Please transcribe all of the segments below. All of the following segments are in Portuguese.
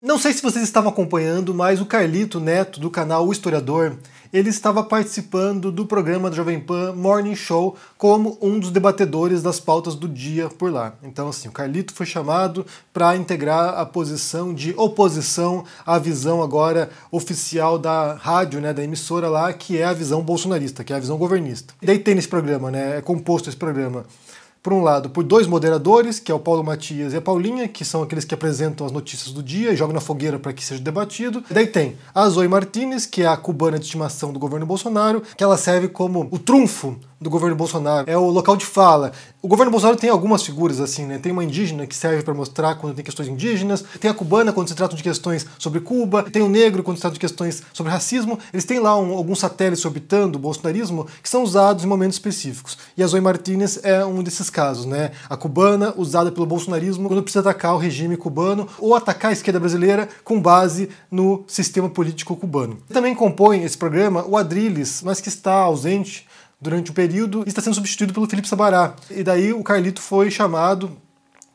Não sei se vocês estavam acompanhando, mas o Carlito Neto, do canal O Historiador, ele estava participando do programa da Jovem Pan Morning Show como um dos debatedores das pautas do dia por lá. Então, assim, o Carlito foi chamado para integrar a posição de oposição à visão agora oficial da rádio, né, da emissora lá, que é a visão bolsonarista, que é a visão governista. E daí tem nesse programa, né, é composto esse programa, por um lado, por dois moderadores, que é o Paulo Matias e a Paulinha, que são aqueles que apresentam as notícias do dia e jogam na fogueira para que seja debatido. Daí tem a Zoe Martínez, que é a cubana de estimação do governo Bolsonaro, que ela serve como o trunfo do governo Bolsonaro, é o local de fala. O governo Bolsonaro tem algumas figuras assim, né? Tem uma indígena que serve para mostrar quando tem questões indígenas, tem a cubana quando se trata de questões sobre Cuba, tem o negro quando se trata de questões sobre racismo. Eles têm lá alguns satélites orbitando o bolsonarismo que são usados em momentos específicos. E a Zoe Martínez é um desses casos, né? A cubana usada pelo bolsonarismo quando precisa atacar o regime cubano ou atacar a esquerda brasileira com base no sistema político cubano. Também compõe esse programa o Adrilles, mas que está ausente durante o período e está sendo substituído pelo Felipe Sabará. E daí o Carlito foi chamado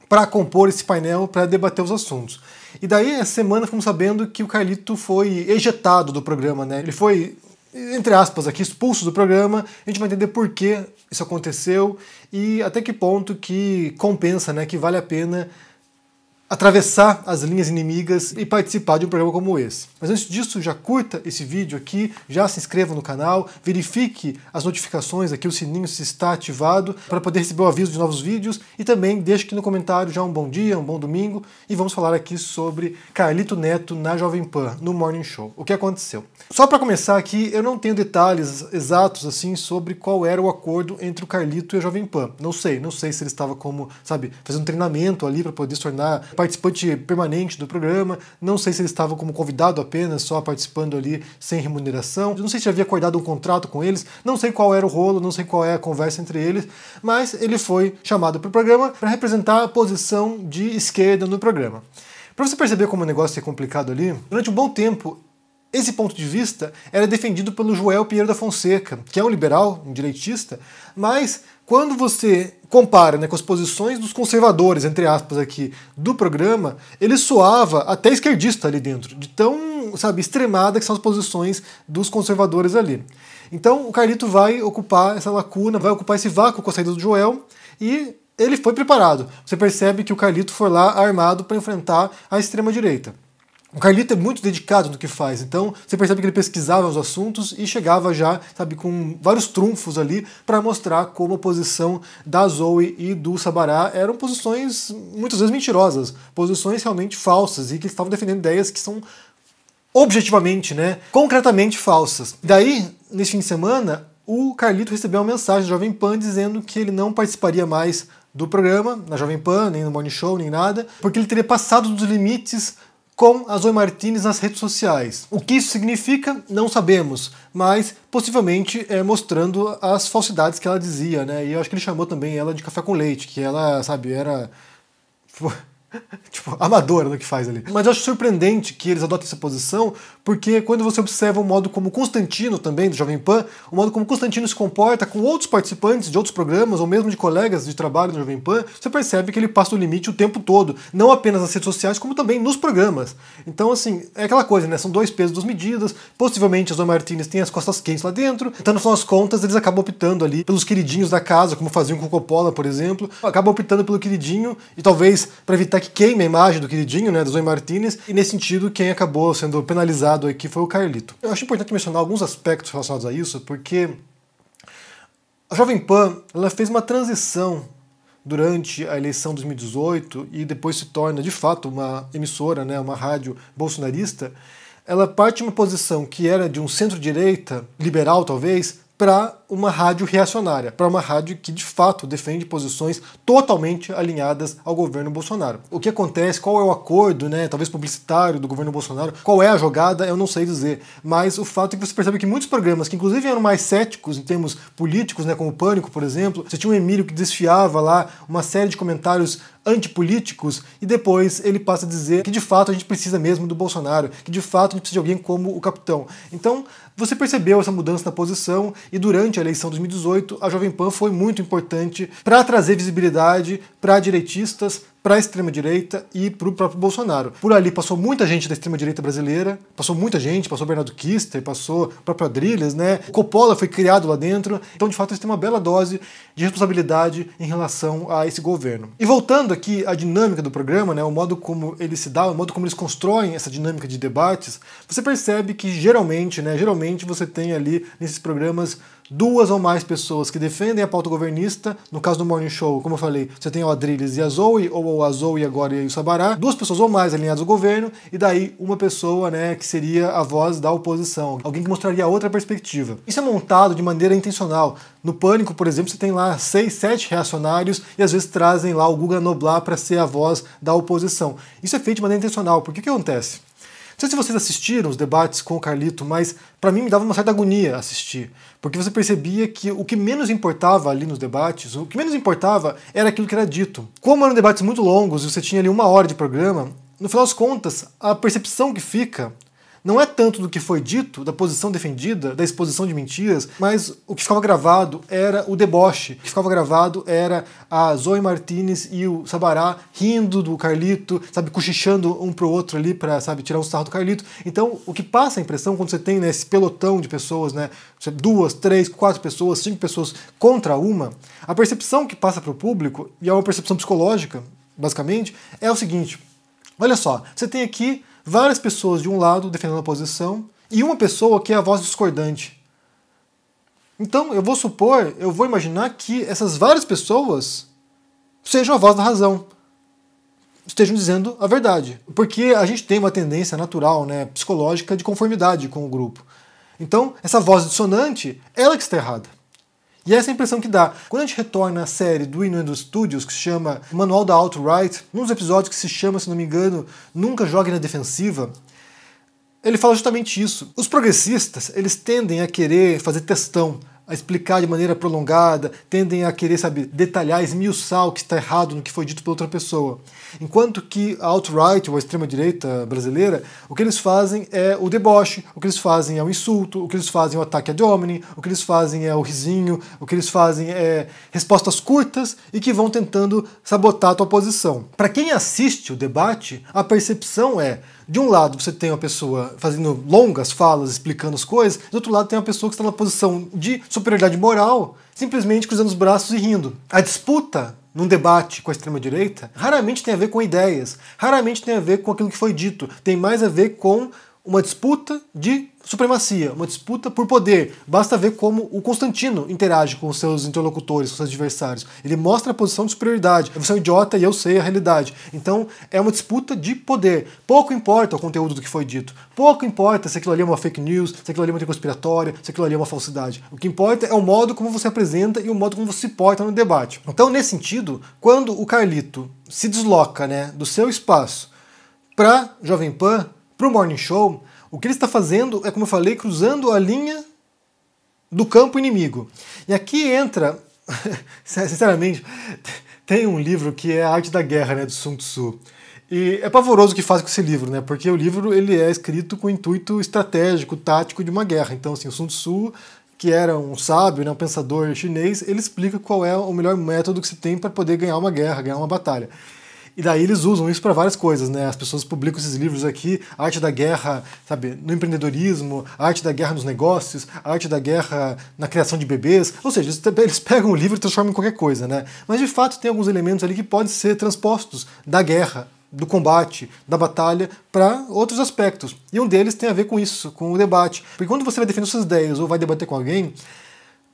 para compor esse painel para debater os assuntos. E daí, essa semana, ficamos sabendo que o Carlito foi ejetado do programa, né? Ele foi, entre aspas, aqui, expulso do programa. A gente vai entender por que isso aconteceu e até que ponto que compensa, né? Que vale a pena atravessar as linhas inimigas e participar de um programa como esse. Mas antes disso, já curta esse vídeo aqui, já se inscreva no canal, verifique as notificações aqui, o sininho se está ativado para poder receber o aviso de novos vídeos e também deixe aqui no comentário já um bom dia, um bom domingo e vamos falar aqui sobre Carlito Neto na Jovem Pan, no Morning Show. O que aconteceu? Só para começar aqui, eu não tenho detalhes exatos assim sobre qual era o acordo entre o Carlito e a Jovem Pan. Não sei se ele estava como, sabe, fazendo um treinamento ali para poder se tornar participante permanente do programa, não sei se ele estava como convidado apenas, só participando ali sem remuneração, não sei se havia acordado um contrato com eles, não sei qual era o rolo, não sei qual é a conversa entre eles, mas ele foi chamado para o programa para representar a posição de esquerda no programa. Para você perceber como o negócio é complicado ali, durante um bom tempo, esse ponto de vista era defendido pelo Joel Pinheiro da Fonseca, que é um liberal, um direitista, mas quando você compara, né, com as posições dos conservadores, entre aspas aqui, do programa, ele soava até esquerdista ali dentro, de tão, sabe, extremada que são as posições dos conservadores ali. Então o Carlito vai ocupar essa lacuna, vai ocupar esse vácuo com a saída do Joel e ele foi preparado. Você percebe que o Carlito foi lá armado para enfrentar a extrema-direita. O Carlito é muito dedicado no que faz, então você percebe que ele pesquisava os assuntos e chegava já, sabe, com vários trunfos ali para mostrar como a posição da Zoe e do Sabará eram posições muitas vezes mentirosas, posições realmente falsas e que estavam defendendo ideias que são objetivamente, né, concretamente falsas. Daí, nesse fim de semana, o Carlito recebeu uma mensagem da Jovem Pan dizendo que ele não participaria mais do programa, na Jovem Pan, nem no Morning Show, nem nada, porque ele teria passado dos limites com a Zoe Martínez nas redes sociais. O que isso significa, não sabemos, mas possivelmente mostrando as falsidades que ela dizia, né? E eu acho que ele chamou também ela de café com leite, que ela, sabe, era tipo, amadora no que faz ali. Mas eu acho surpreendente que eles adotem essa posição, porque quando você observa o modo como Constantino também, do Jovem Pan, o modo como Constantino se comporta com outros participantes de outros programas, ou mesmo de colegas de trabalho do Jovem Pan, você percebe que ele passa o limite o tempo todo, não apenas nas redes sociais, como também nos programas. Então, assim, é aquela coisa, né? São dois pesos, duas medidas, possivelmente a Zoe Martínez tem as costas quentes lá dentro, então, no final das contas, eles acabam optando ali pelos queridinhos da casa, como faziam com o Coppola, por exemplo, acabam optando pelo queridinho, e talvez para evitar que queime a imagem do queridinho, né, da Zoe Martínez, e nesse sentido quem acabou sendo penalizado aqui foi o Carlito. Eu acho importante mencionar alguns aspectos relacionados a isso, porque a Jovem Pan ela fez uma transição durante a eleição de 2018 e depois se torna de fato uma emissora, né, uma rádio bolsonarista. Ela parte de uma posição que era de um centro-direita, liberal talvez, para uma rádio reacionária, para uma rádio que de fato defende posições totalmente alinhadas ao governo Bolsonaro. O que acontece, qual é o acordo, né, talvez publicitário do governo Bolsonaro, qual é a jogada, eu não sei dizer, mas o fato é que você percebe que muitos programas, que inclusive eram mais céticos em termos políticos, né, como o Pânico, por exemplo, você tinha o Emílio que desfiava lá uma série de comentários antipolíticos e depois ele passa a dizer que de fato a gente precisa mesmo do Bolsonaro, que de fato a gente precisa de alguém como o capitão. Então você percebeu essa mudança na posição e durante a eleição de 2018 a Jovem Pan foi muito importante para trazer visibilidade para direitistas, para a extrema-direita e para o próprio Bolsonaro. Por ali passou muita gente da extrema-direita brasileira, passou muita gente, passou Bernardo Kister, passou o próprio Adrilles, né? O Coppola foi criado lá dentro, então de fato eles têm uma bela dose de responsabilidade em relação a esse governo. E voltando aqui à dinâmica do programa, né, o modo como ele se dá, o modo como eles constroem essa dinâmica de debates, você percebe que geralmente você tem ali nesses programas duas ou mais pessoas que defendem a pauta governista. No caso do Morning Show, como eu falei, você tem o Adrilles e a Zoe, ou a Zoe agora e o Sabará, duas pessoas ou mais alinhadas ao governo, e daí uma pessoa, né, que seria a voz da oposição, alguém que mostraria outra perspectiva. Isso é montado de maneira intencional. No Pânico, por exemplo, você tem lá 6, 7 reacionários e às vezes trazem lá o Guga Noblat para ser a voz da oposição. Isso é feito de maneira intencional, porque o que acontece? Não sei se vocês assistiram os debates com o Carlito, mas para mim me dava uma certa agonia assistir, porque você percebia que o que menos importava ali nos debates, o que menos importava era aquilo que era dito. Como eram debates muito longos e você tinha ali 1 hora de programa, no final das contas, a percepção que fica não é tanto do que foi dito, da posição defendida, da exposição de mentiras, mas o que ficava gravado era o deboche. O que ficava gravado era a Zoe Martinez e o Sabará rindo do Carlito, sabe, cochichando um pro outro ali para, sabe, tirar um sarro do Carlito. Então, o que passa a impressão quando você tem, né, esse pelotão de pessoas, né, 2, 3, 4 pessoas, 5 pessoas contra uma, a percepção que passa para o público, e é uma percepção psicológica, basicamente, é o seguinte: olha só, você tem aqui várias pessoas de um lado defendendo a posição e uma pessoa que é a voz discordante. Então, eu vou imaginar que essas várias pessoas sejam a voz da razão, estejam dizendo a verdade. Porque a gente tem uma tendência natural, né, psicológica de conformidade com o grupo. Então, essa voz dissonante, ela que está errada. E essa é a impressão que dá. Quando a gente retorna à série do Innuendo Studios, que se chama Manual da Alt-Right, num dos episódios que se chama, se não me engano, Nunca Jogue na Defensiva, ele fala justamente isso. Os progressistas, eles tendem a querer fazer textão, a explicar de maneira prolongada, tendem a querer, sabe, detalhar, esmiuçar o que está errado no que foi dito pela outra pessoa. Enquanto que a alt-right, ou a extrema-direita brasileira, o que eles fazem é o deboche, o que eles fazem é o insulto, o que eles fazem é o ataque ad hominem, o que eles fazem é o risinho, o que eles fazem é respostas curtas e que vão tentando sabotar a tua posição. Para quem assiste o debate, a percepção é: de um lado você tem uma pessoa fazendo longas falas, explicando as coisas, do outro lado tem uma pessoa que está na posição de superioridade moral, simplesmente cruzando os braços e rindo. A disputa num debate com a extrema-direita raramente tem a ver com ideias, raramente tem a ver com aquilo que foi dito, tem mais a ver com uma disputa de supremacia, uma disputa por poder. Basta ver como o Constantino interage com os seus interlocutores, com os seus adversários. Ele mostra a posição de superioridade. Você é um idiota e eu sei a realidade. Então é uma disputa de poder. Pouco importa o conteúdo do que foi dito. Pouco importa se aquilo ali é uma fake news, se aquilo ali é uma teoria conspiratória, se aquilo ali é uma falsidade. O que importa é o modo como você apresenta e o modo como você se porta no debate. Então, nesse sentido, quando o Carlito se desloca, né, do seu espaço para Jovem Pan, para o Morning Show, o que ele está fazendo é, como eu falei, cruzando a linha do campo inimigo. E aqui entra, sinceramente, tem um livro que é A Arte da Guerra, né, do Sun Tzu. E é pavoroso o que faz com esse livro, né, porque o livro ele é escrito com o intuito estratégico, tático de uma guerra. Então, assim, o Sun Tzu, que era um sábio, né, um pensador chinês, ele explica qual é o melhor método que se tem para poder ganhar uma guerra, ganhar uma batalha. E daí eles usam isso para várias coisas, né? As pessoas publicam esses livros aqui, a arte da guerra, sabe, no empreendedorismo, a arte da guerra nos negócios, a arte da guerra na criação de bebês. Ou seja, eles pegam o livro e transformam em qualquer coisa, né? Mas de fato tem alguns elementos ali que podem ser transpostos da guerra, do combate, da batalha, para outros aspectos. E um deles tem a ver com isso, com o debate. Porque quando você vai defender suas ideias ou vai debater com alguém,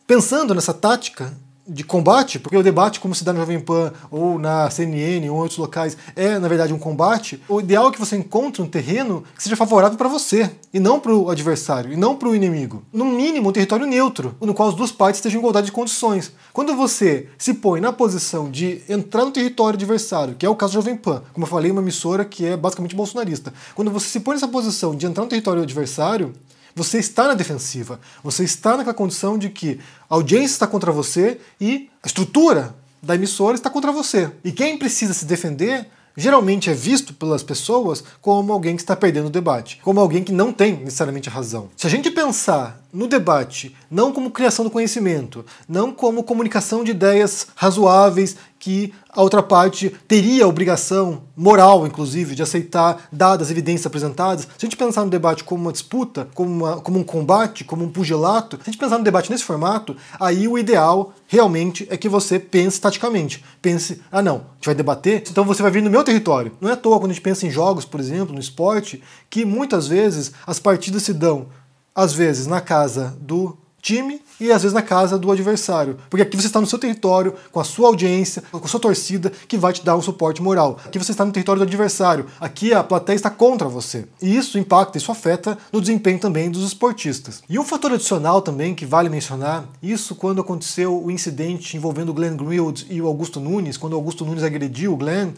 pensando nessa tática de combate, porque o debate, como se dá no Jovem Pan ou na CNN ou em outros locais, é na verdade um combate, o ideal é que você encontre um terreno que seja favorável para você, e não para o adversário, e não para o inimigo. No mínimo, um território neutro, no qual as duas partes estejam em igualdade de condições. Quando você se põe na posição de entrar no território adversário, que é o caso do Jovem Pan, como eu falei, uma emissora que é basicamente bolsonarista, quando você se põe nessa posição de entrar no território adversário, você está na defensiva, você está naquela condição de que a audiência está contra você e a estrutura da emissora está contra você. E quem precisa se defender geralmente é visto pelas pessoas como alguém que está perdendo o debate, como alguém que não tem necessariamente a razão. Se a gente pensar no debate não como criação do conhecimento, não como comunicação de ideias razoáveis que a outra parte teria a obrigação moral, inclusive, de aceitar dadas as evidências apresentadas. Se a gente pensar no debate como uma disputa, como um combate, como um pugilato, se a gente pensar no debate nesse formato, aí o ideal realmente é que você pense taticamente. Pense, ah não, a gente vai debater, então você vai vir no meu território. Não é à toa quando a gente pensa em jogos, por exemplo, no esporte, que muitas vezes as partidas se dão, às vezes, na casa do time e às vezes na casa do adversário. Porque aqui você está no seu território, com a sua audiência, com a sua torcida, que vai te dar um suporte moral. Aqui você está no território do adversário. Aqui a plateia está contra você. E isso impacta, isso afeta no desempenho também dos esportistas. E um fator adicional também que vale mencionar, isso quando aconteceu o incidente envolvendo o Glenn Greenwald e o Augusto Nunes, quando o Augusto Nunes agrediu o Glenn.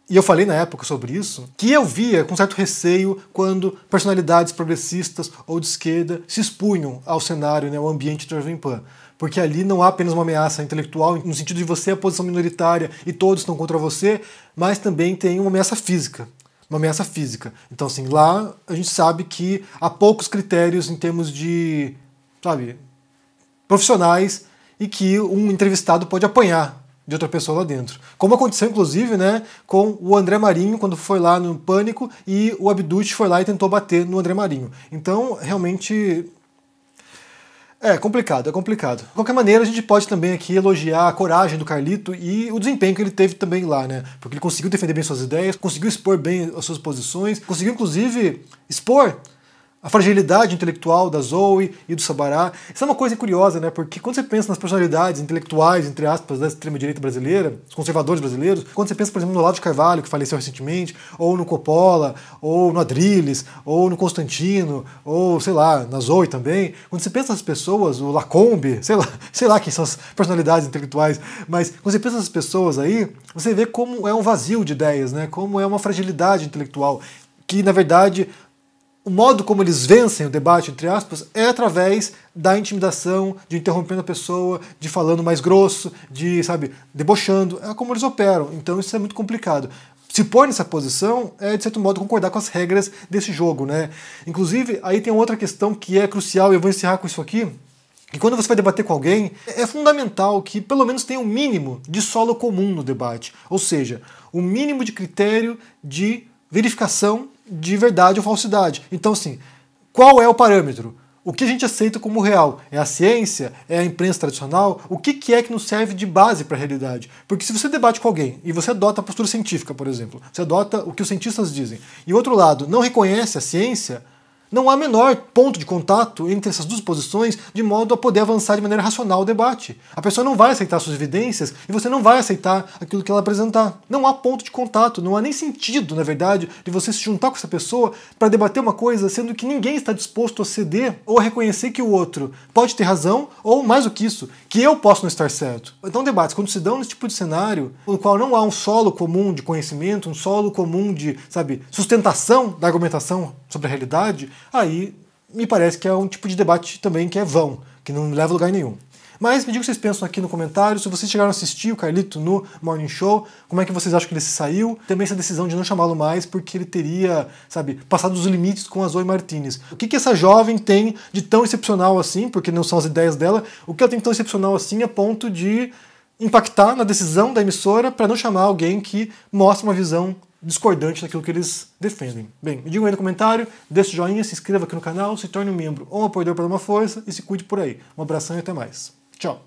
E eu falei na época sobre isso, que eu via com certo receio quando personalidades progressistas ou de esquerda se expunham ao cenário, né, ao ambiente do Jovem Pan. Porque ali não há apenas uma ameaça intelectual, no sentido de você é a posição minoritária e todos estão contra você, mas também tem uma ameaça física. Uma ameaça física. Então, assim, lá a gente sabe que há poucos critérios em termos de, sabe, profissionais e que um entrevistado pode apanhar de outra pessoa lá dentro. Como aconteceu, inclusive, né, com o André Marinho, quando foi lá no Pânico, e o Abduch foi lá e tentou bater no André Marinho. Então, realmente, é complicado, é complicado. De qualquer maneira, a gente pode também aqui elogiar a coragem do Carlito e o desempenho que ele teve também lá, né? Porque ele conseguiu defender bem suas ideias, conseguiu expor bem as suas posições, conseguiu, inclusive, expor a fragilidade intelectual da Zoe e do Sabará. Isso é uma coisa curiosa, né? Porque quando você pensa nas personalidades intelectuais, entre aspas, da extrema-direita brasileira, os conservadores brasileiros, quando você pensa, por exemplo, no Olavo de Carvalho, que faleceu recentemente, ou no Coppola, ou no Adrilles, ou no Constantino, ou, sei lá, na Zoe também, quando você pensa nessas pessoas, o Lacombe, sei lá quem são as personalidades intelectuais, mas quando você pensa nessas pessoas aí, você vê como é um vazio de ideias, né? Como é uma fragilidade intelectual, que, na verdade, o modo como eles vencem o debate, entre aspas, é através da intimidação, de interrompendo a pessoa, de falando mais grosso, de, sabe, debochando. É como eles operam. Então isso é muito complicado. Se pôr nessa posição é, de certo modo, concordar com as regras desse jogo, né? Inclusive, aí tem outra questão que é crucial, e eu vou encerrar com isso aqui, que quando você vai debater com alguém, é fundamental que pelo menos tenha um mínimo de solo comum no debate. Ou seja, um mínimo de critério de verificação de verdade ou falsidade. Então, assim, qual é o parâmetro? O que a gente aceita como real? É a ciência? É a imprensa tradicional? O que é que nos serve de base para a realidade? Porque se você debate com alguém e você adota a postura científica, por exemplo, você adota o que os cientistas dizem, e o outro lado não reconhece a ciência, não há menor ponto de contato entre essas duas posições de modo a poder avançar de maneira racional o debate. A pessoa não vai aceitar suas evidências e você não vai aceitar aquilo que ela apresentar. Não há ponto de contato, não há nem sentido, na verdade, de você se juntar com essa pessoa para debater uma coisa, sendo que ninguém está disposto a ceder ou a reconhecer que o outro pode ter razão ou, mais do que isso, que eu posso não estar certo. Então, debates, quando se dão nesse tipo de cenário, no qual não há um solo comum de conhecimento, um solo comum de, sabe, sustentação da argumentação sobre a realidade, aí me parece que é um tipo de debate também que é vão, que não leva a lugar nenhum. Mas me diga o que vocês pensam aqui no comentário, se vocês chegaram a assistir o Carlito no Morning Show, como é que vocês acham que ele se saiu? Também essa decisão de não chamá-lo mais porque ele teria, sabe, passado os limites com a Zoe Martinez. O que essa jovem tem de tão excepcional assim, porque não são as ideias dela, o que ela tem de tão excepcional assim a ponto de impactar na decisão da emissora para não chamar alguém que mostra uma visão discordante daquilo que eles defendem. Bem, me digam aí no comentário, deixe o joinha, se inscreva aqui no canal, se torne um membro ou um apoiador para dar uma força e se cuide por aí. Um abração e até mais. Tchau!